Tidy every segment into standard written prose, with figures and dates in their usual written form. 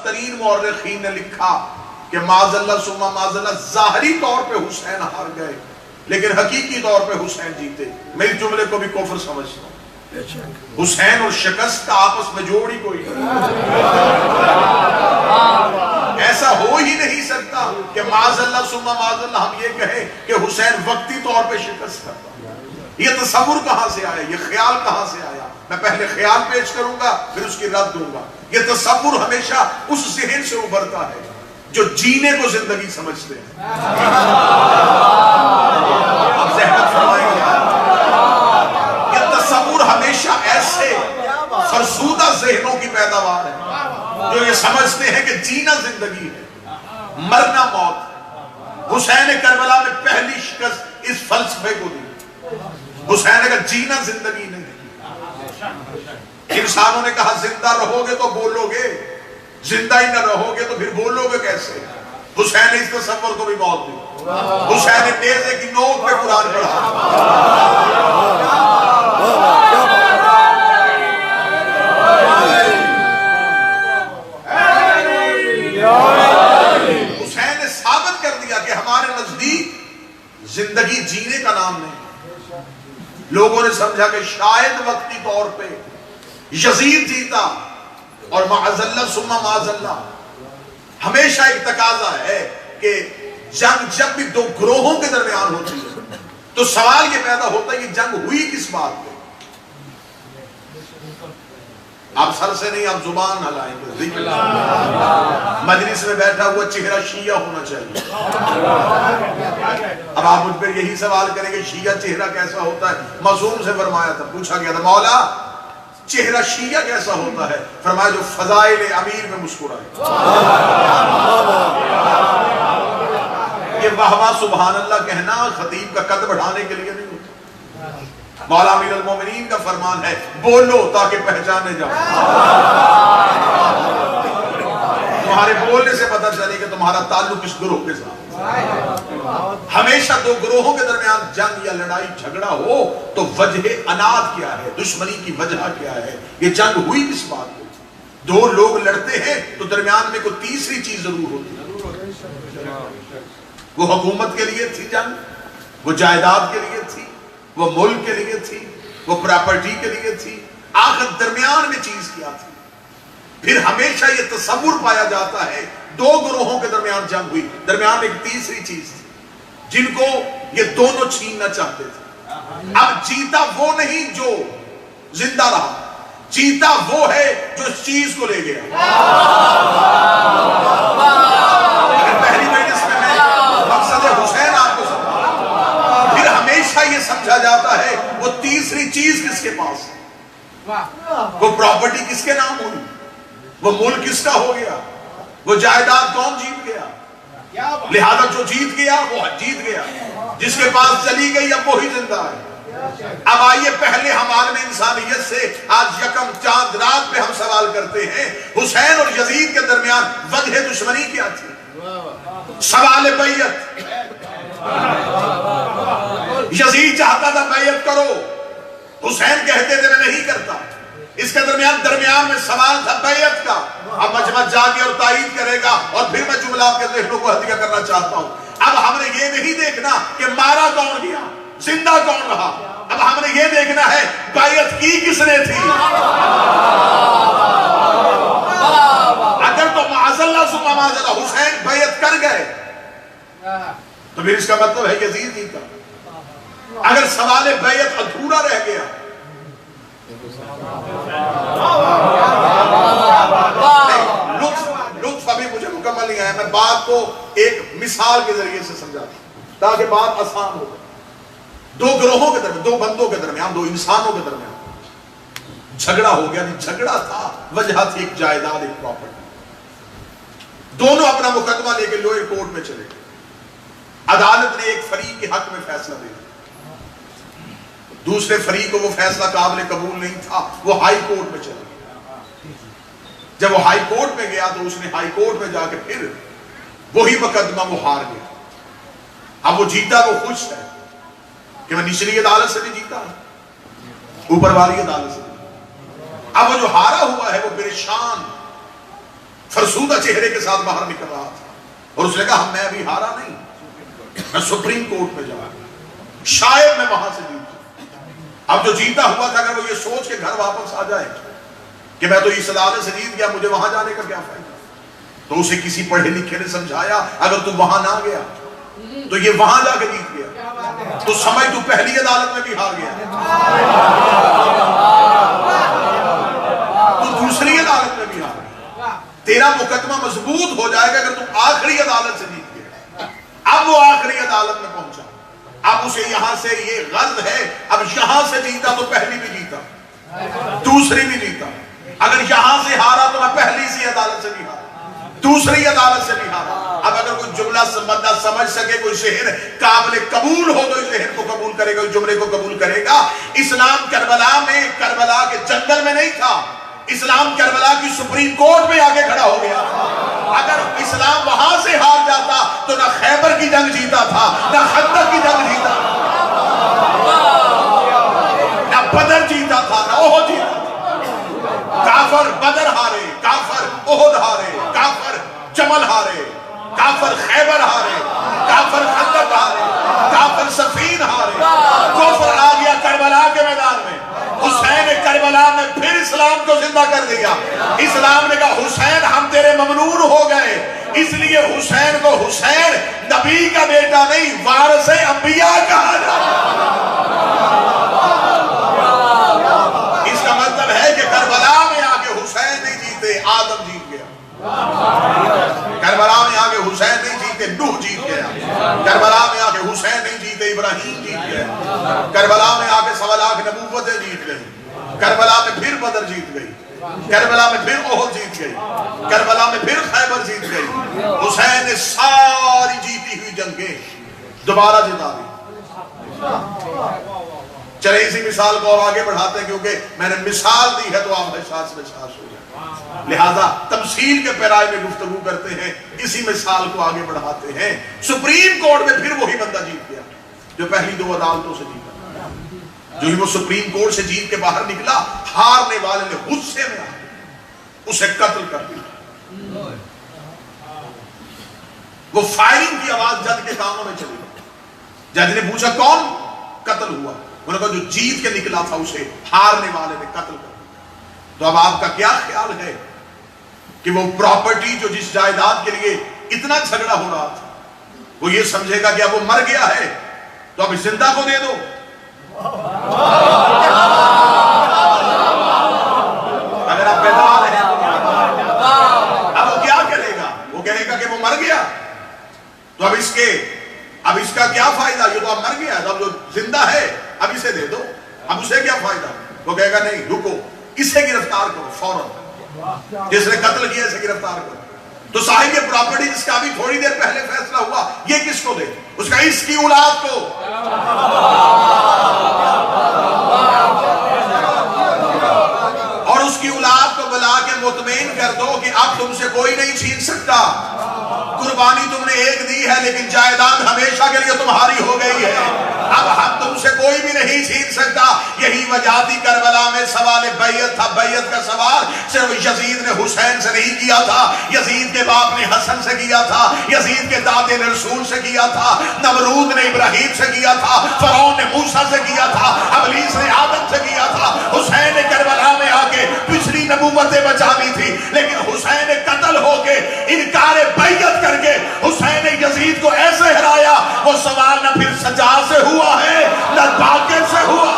بدترین مورخین نے لکھا کہ معاذ اللہ ثم معاذ اللہ ظاہری طور پہ حسین ہار گئے لیکن حقیقی طور پہ حسین جیتے. میں اس جملے کو بھی کفر سمجھتا ہوں. حسین اور شکست کا آپس میں جوڑ ہی کوئی نہیں. ایسا ہو ہی نہیں سکتا کہ معاذ اللہ ثم معاذ اللہ ہم یہ کہیں کہ حسین وقتی طور پہ شکست کرتا. یہ تصور کہاں سے آیا, یہ خیال کہاں سے آیا؟ میں پہلے خیال پیش کروں گا پھر اس کی رد دوں گا. یہ تصور ہمیشہ اس ذہن سے ابھرتا ہے جو جینے کو زندگی سمجھتے ہیں. آپ زحمت فرمائیں گے. یہ تصور ہمیشہ ایسے فرسودہ ذہنوں کی پیداوار ہے جو یہ سمجھتے ہیں کہ جینا زندگی ہے, مرنا موت. حسین کربلا میں پہلی شکست اس فلسفے کو دی. حسین نے کہا جینا زندگی نہیں. انسانوں نے کہا زندہ رہو گے تو بولو گے, زندہ ہی نہ رہو گے تو پھر بولو گے کیسے؟ حسین نے اس تصور کو بھی موت دی. حسین نے نیزے کی نوک پہ قرآن پڑھا. حسین نے ثابت کر دیا کہ ہمارے نزدیک زندگی جینے کا نام نہیں. لوگوں نے سمجھا کہ شاید وقتی طور پہ یزید جیتا اور معاذ اللہ ثم معاذ اللہ. ہمیشہ ایک تقاضا ہے کہ جنگ جب بھی دو گروہوں کے درمیان ہوتی ہے تو سوال یہ پیدا ہوتا ہے کہ جنگ ہوئی کس بات پہ. آپ سر سے نہیں, آپ زبان ہلائیں گے. مجلس میں بیٹھا ہوا چہرہ شیعہ ہونا چاہیے. اب آپ مجھ پر یہی سوال کریں کہ شیعہ چہرہ کیسا ہوتا ہے؟ معصوم سے فرمایا تھا, پوچھا گیا تھا مولا چہرہ شیعہ کیسا ہوتا ہے؟ فرمایا جو فضائل امیر میں مسکرائے. یہ واہ واہ سبحان اللہ کہنا خطیب کا قد بڑھانے کے لیے نہیں ہوتا. مولا امیر المومنین کا فرمان ہے بولو تاکہ پہچانے جاؤ. تمہارے بولنے سے پتہ چلے کہ تمہارا تعلق اس گروہ کے ساتھ. ہمیشہ دو گروہوں کے درمیان جنگ یا لڑائی جھگڑا ہو تو وجہ اناد کیا ہے, دشمنی کی وجہ کیا ہے, یہ جنگ ہوئی کس بات پہ؟ دو لوگ لڑتے ہیں تو درمیان میں کوئی تیسری چیز ضرور ہوتی ہے. وہ حکومت کے لیے تھی جنگ, وہ جائیداد کے لیے تھی, وہ ملک کے لیے تھی, وہ پراپرٹی کے لیے تھی, آخر درمیان میں چیز کیا تھی. پھر ہمیشہ یہ تصور پایا جاتا ہے دو گروہوں کے درمیان جنگ ہوئی, درمیان ایک تیسری چیز تھی جن کو یہ دونوں چھیننا چاہتے تھے. اب جیتا وہ نہیں جو زندہ رہا, جیتا وہ ہے جو اس چیز کو لے گیا. اگر پہلی مجلس میں مقصد حسین آپ کو سمجھا, پھر ہمیشہ یہ سمجھا جاتا ہے وہ تیسری چیز کس کے پاس ہے, وہ پراپرٹی کس کے نام ہوئی, وہ ملک کس کا ہو گیا, وہ جائیداد کون جیت گیا. لہذا جو جیت گیا وہ جیت گیا, جس کے پاس چلی گئی اب وہی زندہ ہے. اب آئیے پہلے ہم عالم انسانیت سے آج یکم چاند رات پہ ہم سوال کرتے ہیں حسین اور یزید کے درمیان وجہ دشمنی کیا تھی؟ سوال بیعت. یزید چاہتا تھا بیعت کرو, حسین کہتے تھے میں نہیں کرتا. اس کے درمیان میں سوال تھا بیعت کا. اب مجمع جاگے اور تائید کرے گا اور پھر میں جملہ آپ کے ذہنوں کو ہدیہ کرنا چاہتا ہوں. اب ہم نے یہ نہیں دیکھنا کہ مارا کون گیا, زندہ کون رہا, اب ہم نے یہ دیکھنا ہے بیعت کی کس نے تھی. اگر تو معاذ اللہ ثم معاذ اللہ حسین بیعت کر گئے تو پھر اس کا مطلب ہے یزید جیتا. اگر سوال بیعت ادھورا رہ گیا لطف ابھی مجھے مکمل نہیں آیا, میں بات کو ایک مثال کے ذریعے سے سمجھاتا تاکہ بات آسان ہو. دو گروہوں کے درمیان, دو بندوں کے درمیان, دو انسانوں کے درمیان جھگڑا ہو گیا. جھگڑا تھا, وجہ تھی ایک جائیداد, ایک پراپرٹی. دونوں اپنا مقدمہ لے کے لوئر کورٹ میں چلے گئے. عدالت نے ایک فریق کے حق میں فیصلہ دیا, دوسرے فریق کو وہ فیصلہ قابل قبول نہیں تھا, وہ ہائی کورٹ میں چلا گیا. جب وہ ہائی کورٹ میں گیا تو اس نے ہائی کورٹ میں جا کے پھر وہی مقدمہ وہ ہار گیا. اب وہ جیتا, وہ خوش ہے کہ میں نچلی عدالت سے بھی جیتا ہے, اوپر والی عدالت سے بھی. اب وہ جو ہارا ہوا ہے وہ پریشان, فرسودہ چہرے کے ساتھ باہر نکل رہا تھا اور اس نے کہا میں ابھی ہارا نہیں، میں سپریم کورٹ میں جاؤں، شاید میں وہاں سے جیتوں۔ اب جو جیتا ہوا تھا اگر وہ یہ سوچ کے گھر واپس آ جائے کہ میں تو اس عدالت سے جیت گیا، مجھے وہاں جانے کا کیا فائدہ، تو اسے کسی پڑھے لکھے نے سمجھایا اگر تو وہاں نہ گیا تو یہ وہاں جا کے جیت گیا، تو سمجھ تو پہلی عدالت میں بھی ہار گیا، تو دوسری عدالت میں بھی ہار گیا، تیرا مقدمہ مضبوط ہو جائے گا اگر تم آخری عدالت سے جیت گیا۔ اب وہ آخری عدالت میں پہنچا، اب اسے یہاں سے یہ غرض ہے اب یہاں سے جیتا تو پہلی بھی جیتا، دوسری بھی جیتا، اگر یہاں سے ہارا تو میں پہلی سی عدالت سے بھی ہارا، دوسری عدالت سے بھی ہارا۔ اب اگر کوئی جملہ بندہ سمجھ سکے، کوئی شہر قابل قبول ہو تو اس شہر کو قبول کرے گا، اس جملے کو قبول کرے گا۔ اسلام کربلا میں، کربلا کے جنگل میں نہیں تھا، اسلام کربلا کی سپریم کورٹ میں آگے کھڑا ہو گیا۔ اگر اسلام وہاں سے ہار جاتا تو نہ خیبر کی جنگ جیتا تھا، نہ خندق کی جنگ جیتا تھا، نہ بدر جیتا تھا، نہ احد جیتا تھا۔ کافر بدر ہارے، کافر احد ہارے، کافر جمل ہارے، کافر خیبر ہارے، کافر خندق ہارے، کافر صفین ہارے۔ کفر آ گیا کربلا کے میدان میں، حسین کربلا میں پھر اسلام کو زندہ کر دیا۔ اسلام نے کہا حسین ہم تیرے ممنون ہو گئے، اس لیے حسین کو حسین نبی کا بیٹا نہیں وارث انبیاء کہا جاتا۔ اس کا مطلب ہے کہ کربلا میں آگے حسین نہیں جیتے، آدم جیت گیا۔ کربلا میں آگے حسین نہیں جیتے، نوح جیت گیا۔ کربلا میں آگے حسین نہیں جیتے، ابراہیم جیت گیا۔ کربلا میں آگے 1.25 لاکھ نبوتیں جیت گئی۔ کربلا میں پھر بدر جیت گئی، کربلا میں پھر احد جیت گئی، کربلا میں پھر خیبر جیت گئی۔ حسین نے ساری جیتی ہوئی جنگیں دوبارہ جتا دی۔ چلے اسی مثال کو اور آگے بڑھاتے ہیں، کیونکہ میں نے مثال دی ہے تو آپ احساس میں احساس ہو جائے، لہذا تمثیل کے پیرائے میں گفتگو کرتے ہیں، اسی مثال کو آگے بڑھاتے ہیں۔ سپریم کورٹ میں پھر وہی بندہ جیت گیا جو پہلی 2 عدالتوں سے جیتا۔ جو ہی وہ سپریم کورٹ سے جیت کے باہر نکلا، ہارنے والے نے غصے میں آ اسے قتل کر دیا۔ وہ فائرنگ کی آواز جج کے کانوں میں چلی گئی۔ جج نے پوچھا کون قتل ہوا؟ انہوں نے کہا جو جیت کے نکلا تھا اسے ہارنے والے نے قتل کر دیا۔ تو اب آپ کا کیا خیال ہے کہ وہ پراپرٹی جو جس جائیداد کے لیے اتنا جھگڑا ہو رہا تھا، وہ یہ سمجھے گا کہ اب وہ مر گیا ہے تو اب زندہ کو دے دو؟ اگر آپ بیدار ہیں اب وہ کیا کرے گا؟ وہ کہے گا کہ وہ مر گیا تو اب اس کا کیا فائدہ؟ یہ تو اب مر گیا، اب جو زندہ ہے اب اسے دے دو، اب اسے کیا فائدہ؟ وہ کہے گا نہیں رکو، اسے گرفتار کرو فوراً، جس نے قتل کیا اسے گرفتار کرو۔ تو صاحب یہ پراپرٹی جس کا ابھی تھوڑی دیر پہلے فیصلہ ہوا، یہ کس کو دے؟ اس کا اس کی اولاد کو۔ اور اس کی اولاد کو بلا کے مطمئن کر دو کہ اب تم سے کوئی نہیں چھین سکتا، قربانی تم نے ایک دی ہے لیکن جائیداد ہمیشہ کے لیے تمہاری ہو گئی ہے، اب ہم تم سے کوئی بھی نہیں چھین سکتا۔ یہی وجہ تھی کربلا میں سوال بیعت تھا، بیعت کا سوال صرف یزید نے حسین سے نہیں کیا تھا، یزید کے باپ نے حسن سے کیا تھا، یزید کے دادے نے رسول سے کیا تھا، نمرود نے ابراہیم سے کیا تھا، فرعون نے موسیٰ سے کیا تھا، ابلیس نے آدم سے کیا تھا۔ حسین نے کربلا میں آ کے پچھلی نبوتیں بچانی تھی، لیکن حسین نے قتل ہو کے انکار بیعت کر کے حسین نے یزید کو ایسے ہرایا، وہ سوال نہ پھر سجاد سے ہوا ہے نہ باقر سے ہوا۔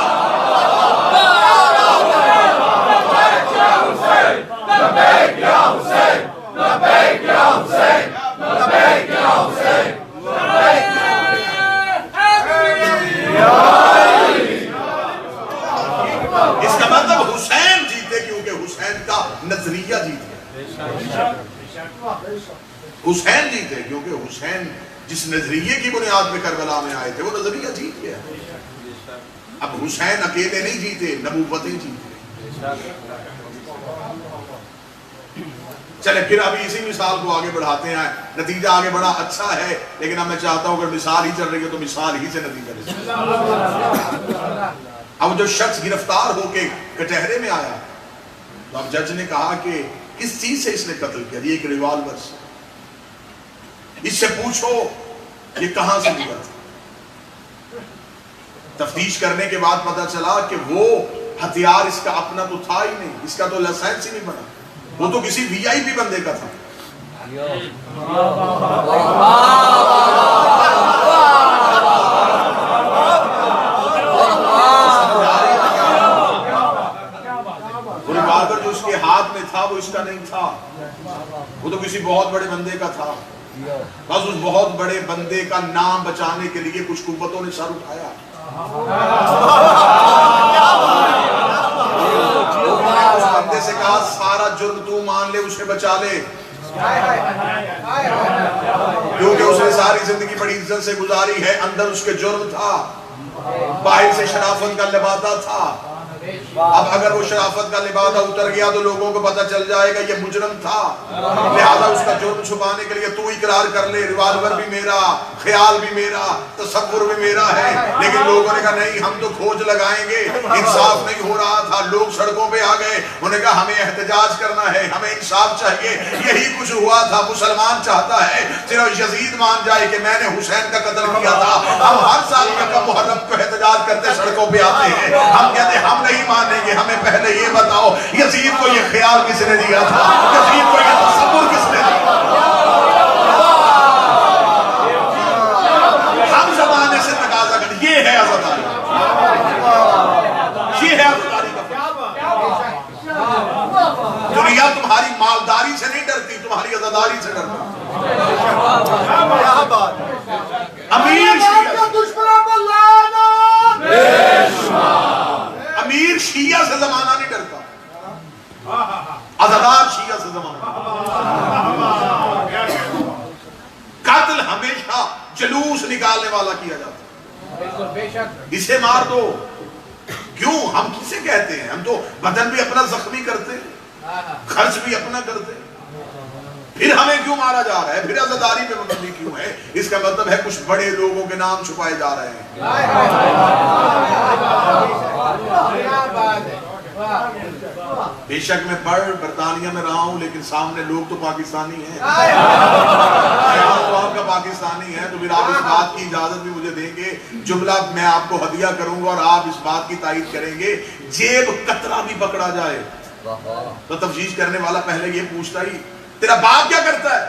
اس کا مطلب حسین جیتے کیونکہ حسین کا نظریہ جیت گیا۔ حسین جیتے کیونکہ حسین جس نظریے کی بنیاد پہ کربلا میں آئے تھے وہ نظریہ جیت گیا۔ اب حسین اکیلے نہیں جیتے، نبوتیں جیتے۔ چلے پھر ابھی اسی مثال کو آگے بڑھاتے ہیں، نتیجہ آگے بڑا اچھا ہے، لیکن اب میں چاہتا ہوں اگر مثال ہی چل رہی ہے تو مثال ہی سے نتیجہ لے۔ اب جو شخص گرفتار ہو کے کٹہرے میں آیا تو اب جج نے کہا کہ کس چیز سے اس نے قتل کیا؟ یہ ایک ریوالور سے. اس سے پوچھو یہ کہاں سے لیا تھا. تفتیش کرنے کے بعد پتا چلا کہ وہ ہتھیار اس کا اپنا تو تھا ہی نہیں, اس کا تو لائسنس ہی نہیں بنا, وہ تو کسی وی آئی پی بندے کا تھا. ریوالور جو اس کے ہاتھ میں تھا وہ اس کا نہیں تھا, وہ تو کسی بہت بڑے بندے کا تھا. بس اس بہت بڑے بندے کا نام بچانے کے لیے کچھ قوتوں نے سر اٹھایا. اس بندے سے کہا سارا جرم تو مان لے, اسے بچا لے, کیونکہ اس نے ساری زندگی بڑی عزت سے گزاری ہے. اندر اس کے جرم تھا, باہر سے شرافت کا لبادہ تھا. اب اگر وہ شرافت کا لبادہ اتر گیا تو لوگوں کو پتہ چل جائے گا یہ مجرم تھا, لہذا اس کا جرم چھپانے کے لیے تو اقرار کر لے, ریوالور بھی میرا, خیال بھی میرا, تصور بھی میرا ہے. لیکن لوگوں نے کہا نہیں, ہم تو کھوج لگائیں گے. انصاف نہیں ہو رہا تھا, لوگ سڑکوں پہ آ گئے, انہوں نے کہا ہمیں احتجاج کرنا ہے, ہمیں انصاف چاہیے. یہی کچھ ہوا تھا. مسلمان چاہتا ہے صرف یزید مان جائے کہ میں نے حسین کا قتل کیا تھا. ہم ہر سال یکم محرم کو احتجاج کرتے سڑکوں پہ آتے ہیں, ہم کہتے ہیں ہم نہیں مانیں گے, ہمیں پہلے یہ بتاؤ یزید کو یہ خیال کس نے دیا تھا, یزید کو یہ تصور کس نے دیا. ہم زمانے سے تقاضا کریں, یہ ہے عزاداری, یہ ہے عزاداری کا. دنیا تمہاری مالداری سے نہیں ڈرتی, تمہاری عزاداری سے ڈرتی. امیر امیر شیعہ سے زمانہ نہیں ڈرتا, عزادار شیعہ سے زمانہ. قتل ہمیشہ جلوس نکالنے والا کیا جاتا, اسے مار دو. کیوں؟ ہم کسے کہتے ہیں, ہم تو بدن بھی اپنا زخمی کرتے ہیں, خرچ بھی اپنا کرتے ہیں, پھر ہمیں کیوں مارا جا رہا ہے, پھر عزاداری پہ مبنی کیوں ہے؟ اس کا مطلب ہے کچھ بڑے لوگوں کے نام چھپائے جا رہے ہیں. بے شک میں برطانیہ میں رہا ہوں, لیکن سامنے لوگ تو پاکستانی ہیں, تو آپ کا پاکستانی ہے, تو پھر آپ اس بات کی اجازت بھی مجھے دیں گے, جملہ میں آپ کو ہدیہ کروں گا اور آپ اس بات کی تائید کریں گے, جیب قطرہ بھی پکڑا جائے تو تفتیش کرنے والا پہلے یہ پوچھتا ہی تیرا باپ کیا کرتا ہے.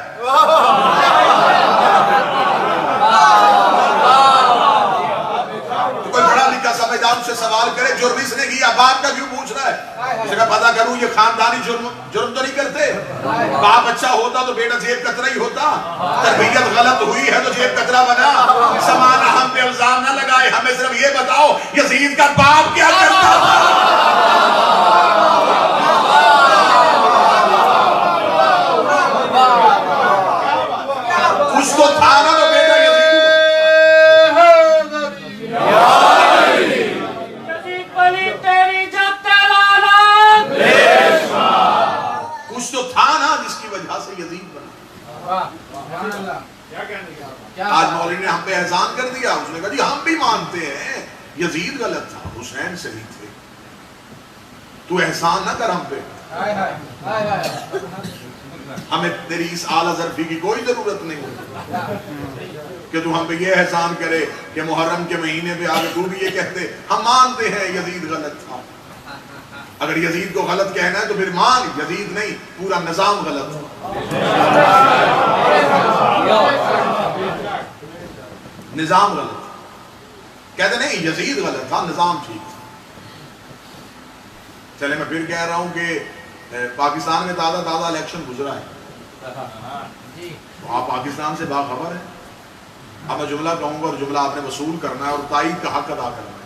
تو کوئی بڑا لکھا سمجھدار اس سے سوال کرے جرم اس نے کیا, باپ کا کیوں پوچھ رہا ہے؟ اسے کہا پتا کروں یہ خاندانی جرم تو نہیں کرتے. باپ اچھا ہوتا تو بیٹا جیب کترا ہی ہوتا, تربیت غلط ہوئی ہے تو جیب کترا بنا. سمانہ ہم پہ الزام نہ لگائے, ہمیں صرف یہ بتاؤ یزید کا باپ کیا کرتا تھا. اس کو تھا نا تو بیٹا یزید پلی تیری جب تلالت, کچھ تو تھا نا جس کی وجہ سے یزید بنا. آج مولوی نے ہم پہ احسان کر دیا, اس نے کہا جی ہم بھی مانتے ہیں یزید غلط تھا, حسین صحیح تھے, تو احسان نہ کر ہم پہ. ہمیں تیری اس اعلیٰ ظرفی کی کوئی ضرورت نہیں ہوتی کہ تو ہم پہ یہ احسان کرے کہ محرم کے مہینے پہ آگے تو بھی یہ کہتے ہم مانتے ہیں یزید غلط تھا. اگر یزید کو غلط کہنا ہے تو پھر مان, یزید نہیں پورا نظام غلط تھا, نظام غلط. کہتے نہیں یزید غلط تھا, نظام ٹھیک تھا. چلے میں پھر کہہ رہا ہوں کہ پاکستان میں تازہ الیکشن گزرا ہے, آپ پاکستان سے باخبر ہیں. اب میں جملہ کہوں گا اور جملہ آپ نے وصول کرنا ہے اور تائید کا حق ادا کرنا ہے.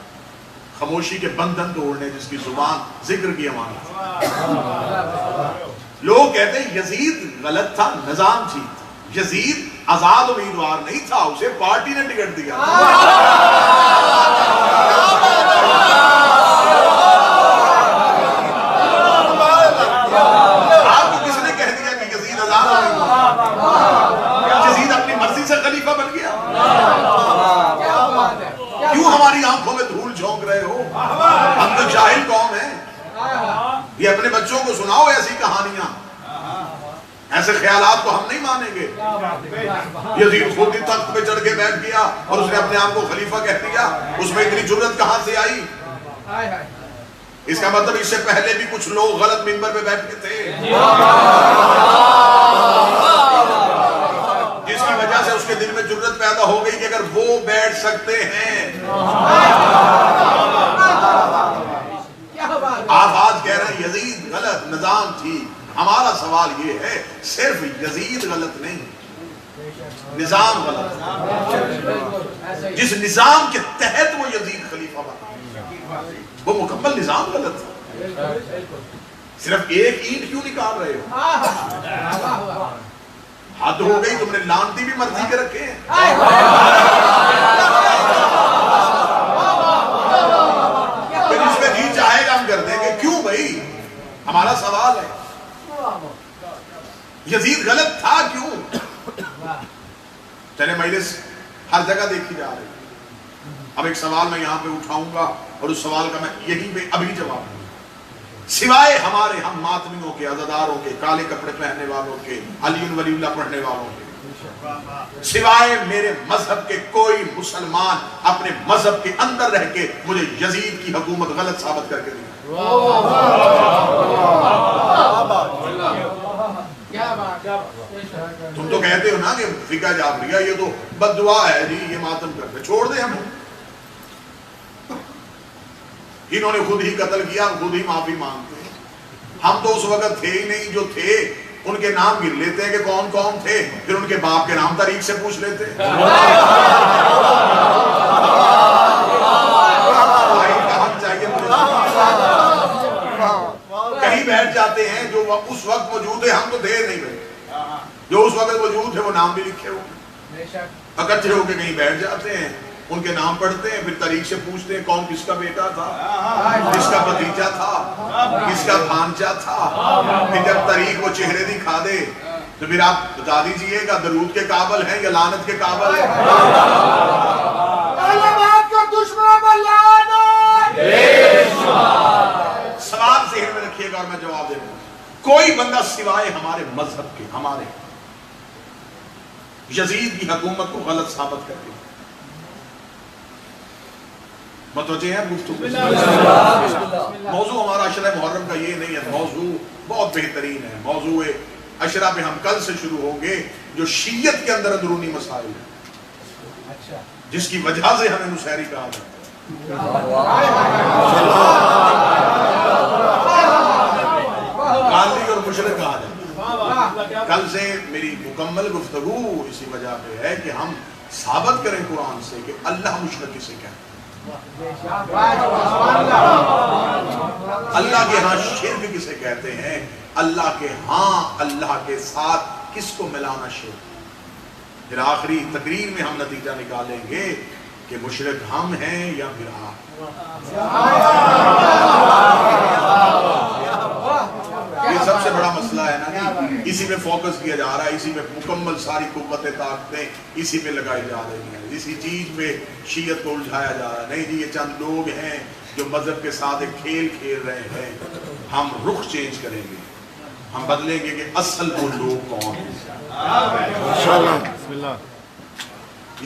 خاموشی کے بندھن توڑنے جس کی زبان ذکر کی امانت. لوگ کہتے ہیں یزید غلط تھا, نظام ٹھیک تھا. یزید آزاد امیدوار نہیں تھا, اسے پارٹی نے ٹکٹ دیا. آپ کو کس نے کہہ دیا کہ یزید آزاد امیدوار؟ یزید اپنی مرضی سے خلیفہ بن گیا. کیوں ہماری آنکھوں میں دھول جھونک رہے ہو؟ ہم تو جاہل قوم ہیں. یہ اپنے بچوں کو سناؤ ایسی کہانیاں ایسے خیالات کو ہم نہیں مانیں گے. یزید خود ہی تخت پہ چڑھ کے بیٹھ گیا اور اس نے اپنے آپ کو خلیفہ کہہ دیا. اس میں اتنی جرأت کہاں سے آئی؟ اس کا مطلب اس سے پہلے بھی کچھ لوگ غلط منبر پہ بیٹھے تھے جس کی وجہ سے اس کے دل میں جرأت پیدا ہو گئی کہ اگر وہ بیٹھ سکتے ہیں. آپ آج کہہ رہے ہیں یزید غلط نظام تھی. ہمارا سوال یہ ہے صرف یزید غلط نہیں، نظام غلط ہے. جس نظام کے تحت وہ یزید خلیفہ بنا وہ مکمل نظام غلط ہے. صرف ایک اینٹ کیوں نکال رہے ہو؟ حد ہو گئی. تم نے لانتی بھی مرضی کے رکھے ہیں. جس میں جی چاہے گا ہم کر دیں گے. کیوں بھائی؟ ہمارا سوال ہے یزید غلط تھا کیوں؟ چلے مجلس ہر جگہ دیکھی جا رہی. اب ایک سوال میں یہاں پہ اٹھاؤں گا اور اس سوال کا میں یہیں پہ ابھی جواب دوں گا. سوائے ہمارے ہم ماتمیوں کے، عزاداروں کے، کالے کپڑے پہننے والوں کے، علی ولی اللہ پڑھنے والوں کے، سوائے میرے مذہب کے کوئی مسلمان اپنے مذہب کے اندر رہ کے مجھے یزید کی حکومت غلط ثابت کر کے دیا. تم تو کہتے ہو نا کہ فقہ جعفریہ یہ تو بد دعا ہے جی، یہ ماتم کرتے. چھوڑ دیں ہمیں. انہوں نے خود ہی قتل کیا، خود ہی معافی مانگتے ہیں. ہم تو اس وقت تھے ہی نہیں. جو تھے ان کے نام گر لیتے ہیں کہ کون کون تھے، پھر ان کے باپ کے نام تاریخ سے پوچھ لیتے ہیں. کہیں بیٹھ جاتے ہیں جو اس وقت موجود ہے. ہم تو دیر نہیں گئے. جو اس وقت موجود ہے وہ نام بھی لکھے ہو، اکٹھے ہو کے کہیں بیٹھ جاتے ہیں، ان کے نام پڑھتے ہیں، پھر تاریخ سے پوچھتے ہیں کون کس کا بیٹا تھا، کس کا بھتیجا تھا، کس کا بھانجا تھا. پھر جب تاریخ وہ چہرے دکھا دے تو پھر آپ بتا دیجئے گا درود کے قابل ہیں یا لعنت کے قابل ہیں. سوال ذہن میں رکھیے گا اور میں جواب دے دوں گا. کوئی بندہ سوائے ہمارے مذہب کے، ہمارے یزید کی حکومت کو غلط ثابت کر دے. متوجہ ہیں گفتگو؟ موضوع ہمارا عشرہ محرم کا یہ نہیں ہے. موضوع بہت بہترین ہے. موضوع عشرہ پہ ہم کل سے شروع ہوں گے جو شیعت کے اندر اندرونی مسائل ہیں جس کی وجہ سے ہمیں نصیری کہا جاتا ہے. قاضی اور مشرک کہا جاتا ہے. کل سے میری مکمل گفتگو اسی وجہ پہ ہے کہ ہم ثابت کریں قرآن سے کہ اللہ مشرک کسے کہتے ہیں. اللہ کے ہاں شرک کسے کہتے ہیں؟ اللہ کے ہاں اللہ کے ساتھ کس کو ملانا شرک. پھر آخری تقریر میں ہم نتیجہ نکالیں گے کہ مشرک ہم ہیں یا پھر آپ. یہ سب سے بڑا مسئلہ ہے نا. اسی پہ فوکس کیا جا رہا ہے، اسی پہ مکمل ساری قوتیں طاقتیں اسی پہ لگائی جا رہی ہیں. اسی چیز پہ شیعت کو الجھایا جا رہا ہے. نہیں جی یہ چند لوگ ہیں جو مذہب کے ساتھ ایک کھیل کھیل رہے ہیں. ہم رخ چینج کریں گے، ہم بدلیں گے کہ اصل وہ لوگ کون ہیں.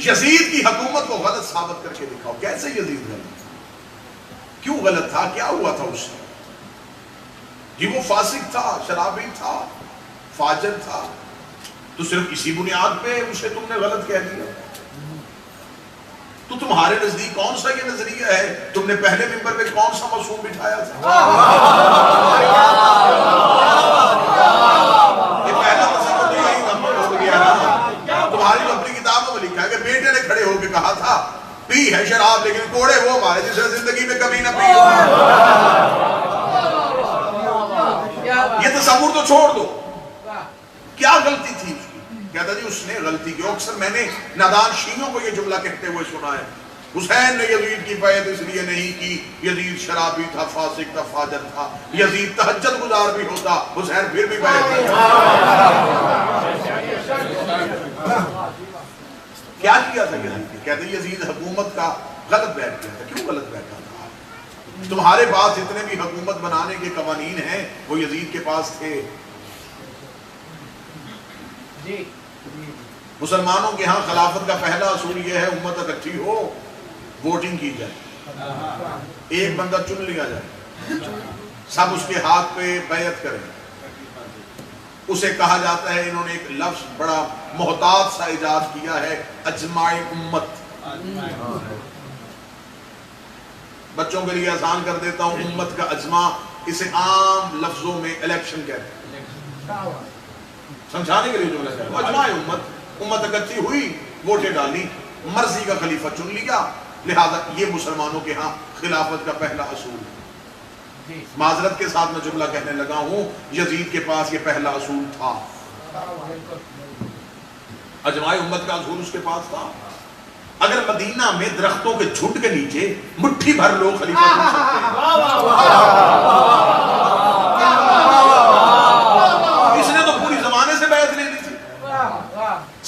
یزید کی حکومت کو غلط ثابت کر کے دکھاؤ. کیسے یزید غلط؟ کیوں غلط تھا؟ کیا ہوا تھا اس سے؟ جی وہ فاسق تھا، شرابی تھا، فاجر تھا، تو صرف اسی بنیاد پہ اسے تم نے غلط کہہ دیا. تو تمہارے نزدیک کون سا یہ نظریہ ہے؟ تم نے پہلے ممبر پہ کون سا معصوم بٹھایا تھا؟ یہ پہلا تصور تو یہی ہو گیا نا. تمہاری تو اپنی کتابوں میں لکھا ہے کہ بیٹے نے کھڑے ہو کے کہا تھا پی ہے شراب لیکن کوڑے وہ مارے جس نے زندگی میں کبھی نہ پی. یہ تصور تو چھوڑ دو. کیا غلطی تھی اس کی؟ کہتا جی اس نے غلطی کی. اکثر میں نے نادان شیعوں کو یہ جملہ کہتے ہوئے سنا ہے حسین نے یزید کی بیعت اس لیے نہیں کی، یزید شرابی تھا، فاسق تھا، فاجر تھا. یزید تہجد گزار بھی ہوتا، حسین پھر بھی بیعت نہیں. کیا کیا تھا یزید؟ کہتے یزید حکومت کا غلط بیعت کیا تھا. کیوں غلط بیعت تھا؟ تمہارے پاس جتنے بھی حکومت بنانے کے قوانین ہیں وہ یزید کے پاس تھے. مسلمانوں کے ہاں خلافت کا پہلا اصول یہ ہے امت اکٹھی ہو، ووٹنگ کی جائے، ایک بندہ چن لیا جائے، سب اس کے ہاتھ پہ بیعت کریں۔ اسے کہا جاتا ہے، انہوں نے ایک لفظ بڑا محتاط سا ایجاد کیا ہے، اجماع امت۔ بچوں کے لیے آسان کر دیتا ہوں، امت کا اجماع، اسے عام لفظوں میں الیکشن کہتے ہیں، سمجھانے کے لیے جو لفظ ہے وہ اجماع امت۔ امت اکٹھی ہوئی، ووٹیں ڈالی، مرضی کا خلیفہ چن لیا، لہذا یہ مسلمانوں کے ہاں خلافت کا پہلا اصول ہے۔ معذرت کے ساتھ میں جملہ کہنے لگا ہوں، یزید کے پاس یہ پہلا اصول تھا، اجماع امت کا اصول اس کے پاس تھا۔ اگر مدینہ میں درختوں کے جھنڈ کے نیچے مٹھی بھر لوگ خلیفہ چن سکتے ہیں، اس نے تو پوری زمانے سے بیعت لے لی تھی۔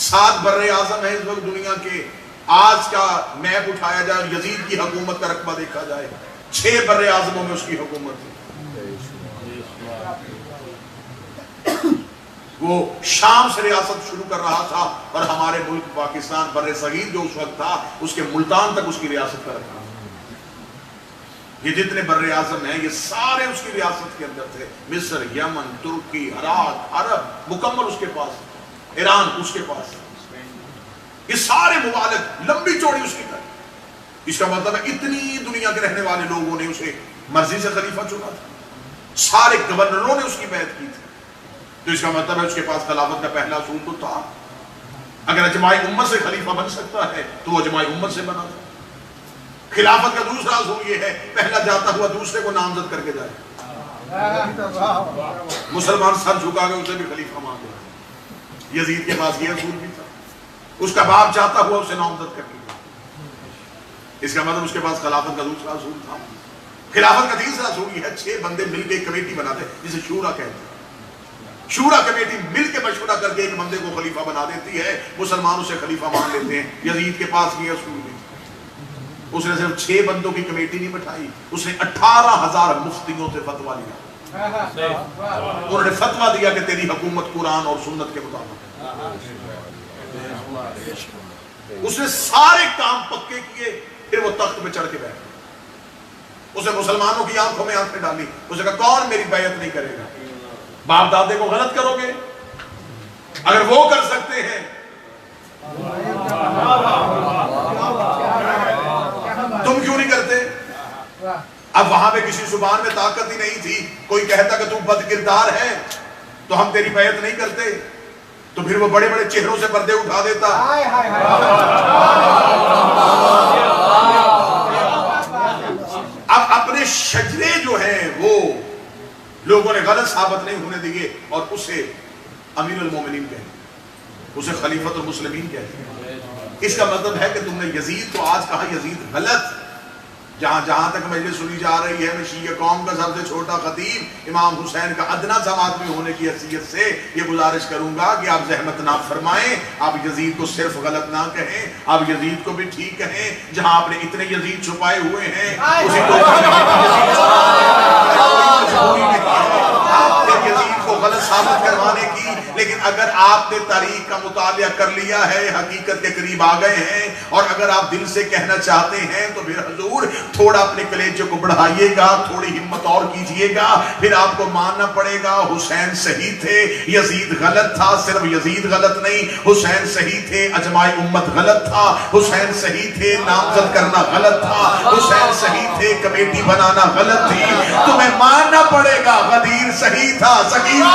7 بر اعظم ہے اس وقت دنیا کے، آج کا میپ اٹھایا جائے اور یزید کی حکومت کا رقبہ دیکھا جائے، 6 بر اعظموں میں اس کی حکومت تھی۔ وہ شام سے ریاست شروع کر رہا تھا اور ہمارے ملک پاکستان بر صغیر جو اس وقت تھا اس کے ملتان تک اس کی ریاست کا رکھا۔ یہ جتنے بر اعظم ہیں یہ سارے اس کی ریاست کے اندر تھے، مصر، یمن، ترکی، عراق، عرب مکمل اس کے پاس، ایران اس کے پاس، یہ سارے ممالک لمبی چوڑی اس کی تھی۔ اس کا مطلب ہے اتنی دنیا کے رہنے والے لوگوں نے اسے مرضی سے خلیفہ چنا تھا، سارے گورنروں نے اس کی بیعت کی تھی، تو اس کا مطلب ہے اس کے پاس خلافت کا پہلا اصول تو تھا۔ اگر اجماع امت سے خلیفہ بن سکتا ہے تو وہ اجماع امت سے بنا تھا۔ خلافت کا دوسرا اصول یہ ہے، پہلا جاتا ہوا دوسرے کو نامزد کر کے جائے۔ مسلمان سر جھکا کے اسے بھی خلیفہ مان لے، یزید کے پاس یہ اصول بھی تھا، اس کا باپ چاہتا ہوا اسے نامزد کر کے، اس کا مطلب اس کے پاس خلافت کا دوسرا اصول تھا۔ خلافت کا تیسرا اصول یہ ہے، 6 بندے مل کے ایک کمیٹی بناتے جسے شورا کہتے ہیں، شورا کمیٹی مل کے مشورہ کر کے ایک بندے کو خلیفہ بنا دیتی ہے، مسلمان اسے خلیفہ مان لیتے ہیں۔ یزید کے پاس یہ اصول نہیں، اس نے صرف 6 بندوں کی کمیٹی نہیں بٹھائی، اس نے 18,000 مفتیوں سے فتویٰ لیا، انہوں نے فتویٰ دیا کہ تیری حکومت قرآن اور سنت کے مطابق ہے۔ اس نے سارے کام پکے کیے، پھر وہ تخت پہ چڑھ کے بیٹھا، اس نے مسلمانوں کی آنکھوں میں آنکھیں ڈالی، اس نے کہا کون میری بیعت نہیں کرے گا؟ باپ دادے کو غلط کرو گے؟ اگر وہ کر سکتے ہیں تم کیوں نہیں کرتے؟ اب وہاں پہ کسی زبان میں طاقت ہی نہیں تھی، کوئی کہتا کہ تم بد کردار ہے تو ہم تیری بیعت نہیں کرتے، تو پھر وہ بڑے بڑے چہروں سے پردے اٹھا دیتا۔ اب اپنے شجرے جو ہیں وہ لوگوں نے غلط ثابت نہیں ہونے دیے اور اسے امیر المومنین کہتے ہیں، اسے خلیفۃ المسلمین کہتے ہیں۔ اس کا مطلب ہے کہ تم نے یزید کو آج کہا یزید غلط، جہاں تک مجلس سنی جا رہی ہے، میں شیعہ قوم کا سب سے چھوٹا خطیب امام حسین کا ادنا سا آدمی ہونے کی حیثیت سے یہ گزارش کروں گا کہ آپ زحمت نہ فرمائیں، آپ یزید کو صرف غلط نہ کہیں، آپ یزید کو بھی ٹھیک کہیں۔ جہاں آپ نے اتنے یزید چھپائے ہوئے ہیں اسی کو یزید کو غلط ثابت کروانے کی، لیکن اگر آپ نے تاریخ کا مطالعہ کر لیا ہے، حقیقت کے قریب آ گئے ہیں، اور اگر آپ دل سے کہنا چاہتے ہیں تو پھر حضور تھوڑا اپنے کلیجے کو بڑھائیے گا، تھوڑی ہمت اور کیجئے گا، پھر آپ کو ماننا پڑے گا حسین صحیح تھے، یزید غلط تھا۔ صرف یزید غلط نہیں، حسین صحیح تھے، اجماع امت غلط تھا، حسین صحیح تھے، نامزد کرنا غلط تھا، حسین صحیح تھے، کمیٹی بنانا غلط تھی، تمہیں ماننا پڑے گا غدیر صحیح تھا، سقیف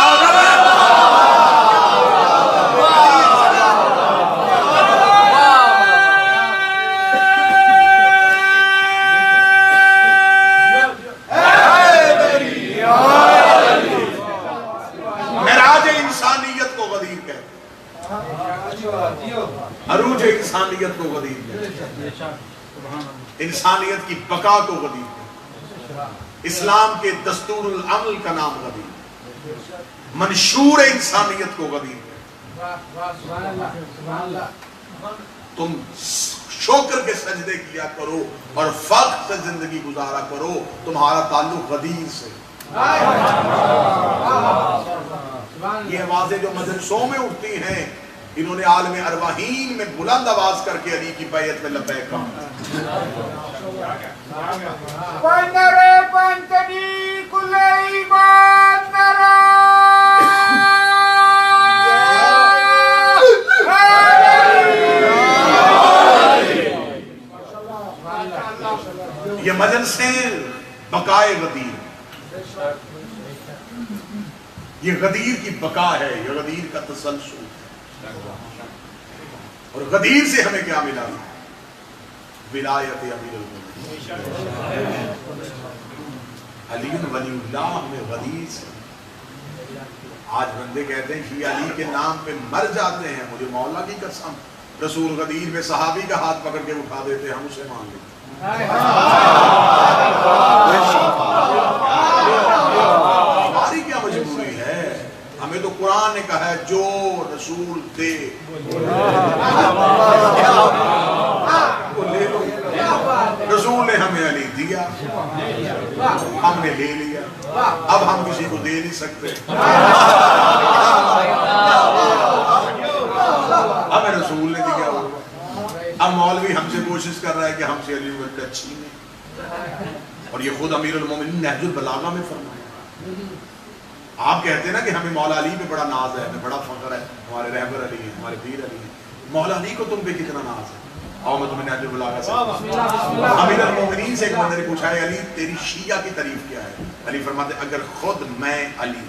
عروج انسانیت کو غدیر ہے، انسانیت کی بقا کو غدیر ہے، اسلام کے دستور العمل کا نام غدیر ہے، منشور انسانیت کو غدیر ہے۔ تم شکر کے سجدے کیا کرو اور فخر سے زندگی گزارا کرو، تمہارا تعلق غدیر سے۔ یہ آوازیں جو مجلسوں میں اٹھتی ہیں، انہوں نے عالم ارواحین میں بلند آواز کر کے علی کی بیعت میں لبیک کہا۔ یہ مجلسیں بقائے غدیر، یہ غدیر کی بقا ہے، یہ غدیر کا تسلسل، اور غدیر سے ہمیں کیا ملا؟ ولایت امیر المومنین علی ولی اللہ۔ ہمیں غدیر سے، آج بندے کہتے ہیں کہ علی کے نام پہ مر جاتے ہیں، مجھے مولا کی قسم، رسول غدیر میں صحابی کا ہاتھ پکڑ کے اٹھا دیتے، ہم اسے مان لیتے۔ ہماری کیا مجبوری ہے؟ ہمیں تو قرآن نے کہا ہے جو رسول دے وہ لے لو۔ رسول نے ہمیں علی دیا، ہم نے لے لیا، اب ہم کسی کو دے نہیں سکتے۔ ہمیں رسول نے دیا، اب مولوی ہم سے کوشش کر رہا ہے کہ ہم سے علی کا چھینے، اور یہ خود امیر المومنین نہج البلاغہ میں فرمایا۔ آپ کہتے ہیں نا کہ ہمیں مولا علی پہ بڑا ناز ہے، ہمیں بڑا فخر ہے، ہمارے رہبر علی ہیں، ہمارے پیر علی ہیں۔ مولا علی کو تم پہ کتنا ناز ہے؟ آؤ میں تمہیں نہج البلاغہ سے۔ امیر المومنین سے ایک بندے نے پوچھا ہے علی تیری شیعہ کی تعریف کیا ہے؟ علی فرماتے اگر خود میں علی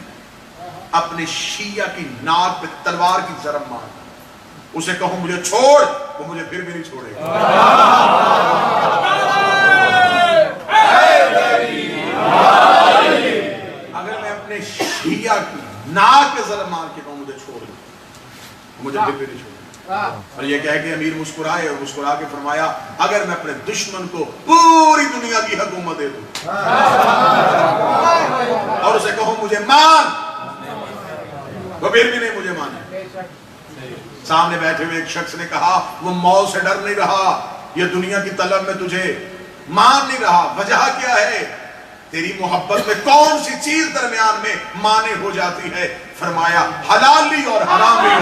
اپنے شیعہ کی ناک پہ تلوار کی ضرب مار اسے کہوں مجھے چھوڑ، وہ مجھے پھر بھی نہیں چھوڑے گا۔ اگر میں اپنے شیعہ کی ناک پہ ضرب مار کے کہوں مجھے چھوڑ دو، مجھے پھر بھی نہیں چھوڑے گا۔ اور یہ کہہ کے امیر مسکرائے اور مسکرا کے فرمایا اگر میں اپنے دشمن کو پوری دنیا کی حکومت دے دوں اور اسے کہوں مجھے مان، وہ پھر بھی نہیں مجھے مانے۔ سامنے بیٹھے ہوئے ایک شخص نے کہا وہ موت سے ڈر نہیں رہا، یہ دنیا کی طلب میں تجھے مان نہیں رہا، وجہ کیا ہے؟ تیری محبت میں کون سی چیز درمیان میں مانے ہو جاتی ہے؟ فرمایا حلالی اور حرامی۔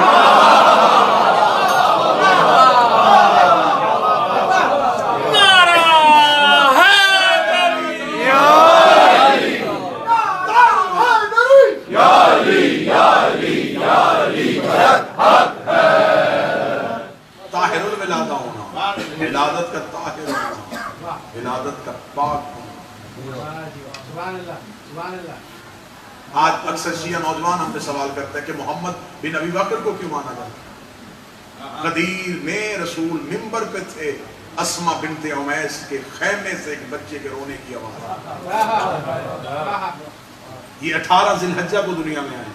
طاہر الولادہ ہونا، ولادت کا طاہر ہونا، ولادت کا پاک ہونا۔ آج اکثر شیعہ نوجوان ہم سے سوال کرتے ہیں کہ محمد بن ابی بکر کو کیوں مانا جاتا؟ غدیر میں رسول منبر پہ تھے، اسما بنت عمیس کے خیمے سے ایک بچے کے رونے کی آواز، یہ 18 ذی الحجہ کو دنیا میں آئے۔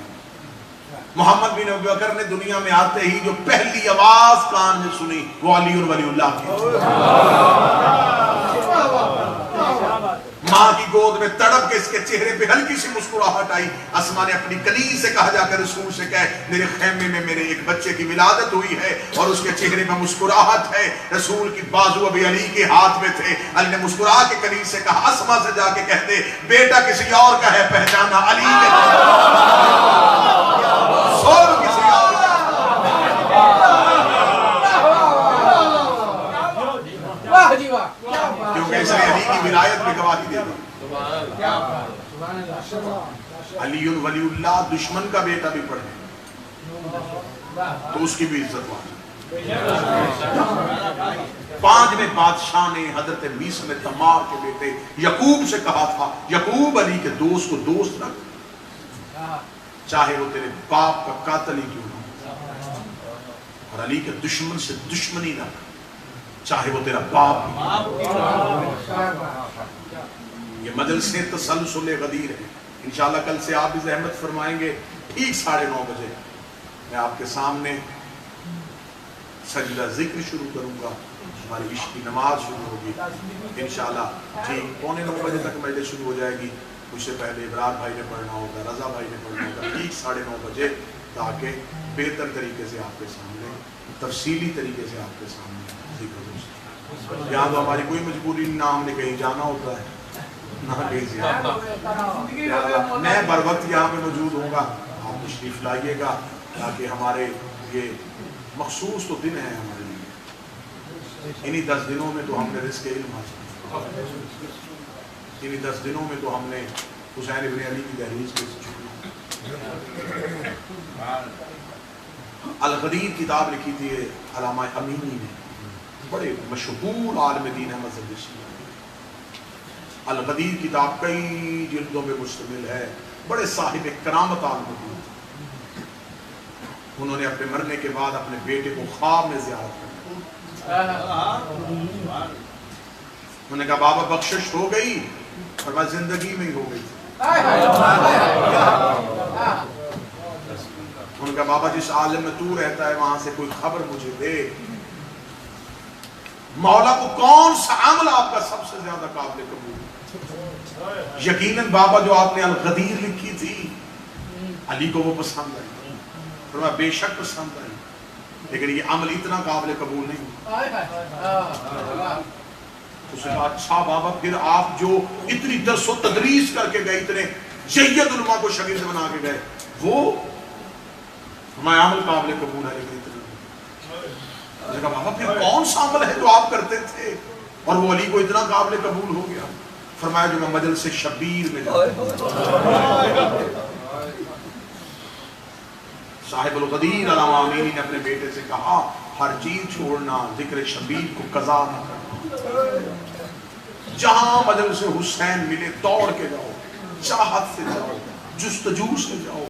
محمد بن ابی بکر نے دنیا میں آتے ہی جو پہلی آواز کان میں سنی وہ علی ولی اللہ کی۔ ماں کی گود میں تڑپ کے اس کے چہرے پہ ہلکی سی مسکراہٹ آئی۔ اسما نے اپنی کنیز سے کہا جا کر رسول سے کہے میرے خیمے میں میرے ایک بچے کی ولادت ہوئی ہے اور اس کے چہرے پہ مسکراہٹ ہے۔ رسول کی بازو ابھی علی کے ہاتھ میں تھے، علی نے مسکرا کے کنیز سے کہا اسما سے جا کے کہتے بیٹا کسی اور کا ہے پہچانا علی نے سور کسی اور کا۔ کیونکہ اس نے علی کی ولایت میں گواہی دے دی۔ علی ولی اللہ دشمن کا بیٹا بھی پڑھے تو اس کی بھی عزت واجب۔ 5ویں بادشاہ نے حضرت میثم تمار کے بیٹے یعقوب سے کہا تھا یعقوب علی کے دوست کو دوست رکھ چاہے وہ تیرے باپ کا قاتل ہی کیوں نہ، اور علی کے دشمن سے دشمنی رکھ چاہے وہ تیرا باپ۔ یہ مجلسیں تسلسل غدیر ہے۔ انشاءاللہ کل سے آپ بھی زحمت فرمائیں گے، ٹھیک 9:30 بجے میں آپ کے سامنے سجدہ ذکر شروع کروں گا، ہماری عشق کی نماز شروع ہوگی انشاءاللہ ٹھیک 9:15 بجے تک مجلس شروع ہو جائے گی۔ مجھ سے پہلے ابرار بھائی نے پڑھنا ہوگا، رضا بھائی نے پڑھنا ہوگا، ٹھیک 9:30 بجے، تاکہ بہتر طریقے سے آپ کے سامنے تفصیلی طریقے سے آپ کے سامنے ذکر ہو سکے۔ یہاں تو ہماری کوئی مجبوری نہ، ہم نے کہیں جانا ہوتا ہے نہ کہیں زیادہ، میں بر وقت یہاں پہ موجود ہوں گا، آپ تشریف لائیے گا تاکہ ہمارے یہ مخصوص تو دن ہیں ہمارے لیے. انہی 10 دنوں میں تو ہم نے رزق علم حاصل کیا. انہی 10 دنوں میں تو ہم نے حسین ابن علی کی دہلیز پہ الغدیر کتاب لکھی تھی علامہ امینی نے, بڑے مشہور عالم دین ہے مذہب شیعہ. الغدیر کتاب کئی جلدوں میں مشتمل ہے, بڑے صاحب کرامت عالم دین. انہوں نے اپنے مرنے کے بعد اپنے بیٹے کو خواب میں زیارت کیا. انہوں نے کہا بابا بخشش ہو گئی, اور میں زندگی میں ہی ہو گئی. انہوں نے کہا بابا جس عالم میں تو رہتا ہے وہاں سے کوئی خبر مجھے دے, مولا کو کون سا عمل آپ کا سب سے زیادہ قابل قبول ہے؟ یقیناً بابا جو آپ نے الغدیر لکھی تھی علی کو وہ پسند آئی, فرمایا بے شک پسند آئی, لیکن یہ عمل اتنا قابل قبول نہیں. اس نے کہا اچھا بابا پھر آپ جو اتنی درس و تدریس کر کے گئے, اتنے جید علماء کو شاگرد بنا کے گئے, وہ ہمارا عمل قابل قبول ہے لیکن اتنا. اس نے کہا بابا پھر کون سا عمل ہے جو آپ کرتے تھے اور وہ علی کو اتنا قابل قبول ہو گیا؟ فرمایا جو میں مجلس شبیر میں جاتا ہوں. صاحب الغدیر علامہ امینی نے اپنے بیٹے سے کہا ہر چیز چھوڑنا, ذکر شبیر کو قضا نہ کرنا. جہاں مجلس حسین ملے دوڑ کے جاؤ, چاہت سے جاؤ, جستجو سے جاؤ.